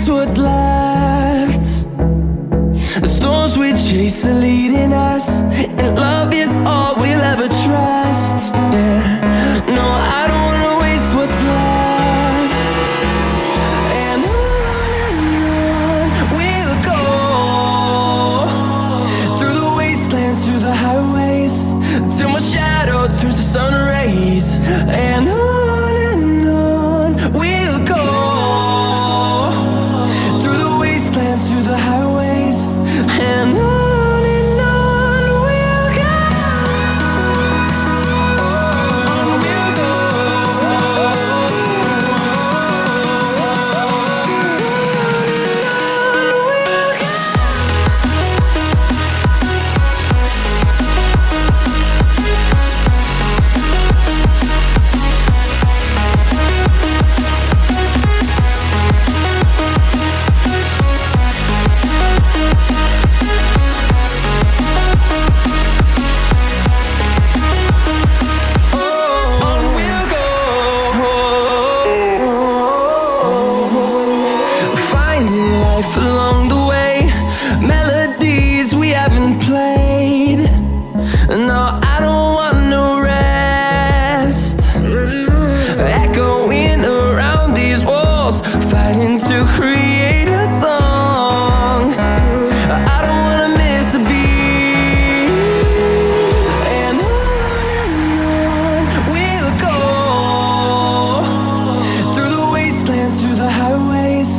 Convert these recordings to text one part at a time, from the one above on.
waste what's left. The storms we chase are leading us, and love is all we'll ever trust. Yeah, no, I don't wanna waste what's left. And on we'll go, through the wastelands, through the highways, till my shadow turns to sun rays. And on we'll go, through the wastelands, through the highways, and on we'll go. On we'll go. Along the way, melodies we haven't played. No, I don't want no rest. Echoing around these walls, fighting to create a song. I don't wanna miss the beat. And on we'll go, through the wastelands, through the highways,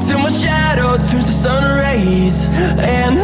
till my shadow turns to sun rays. And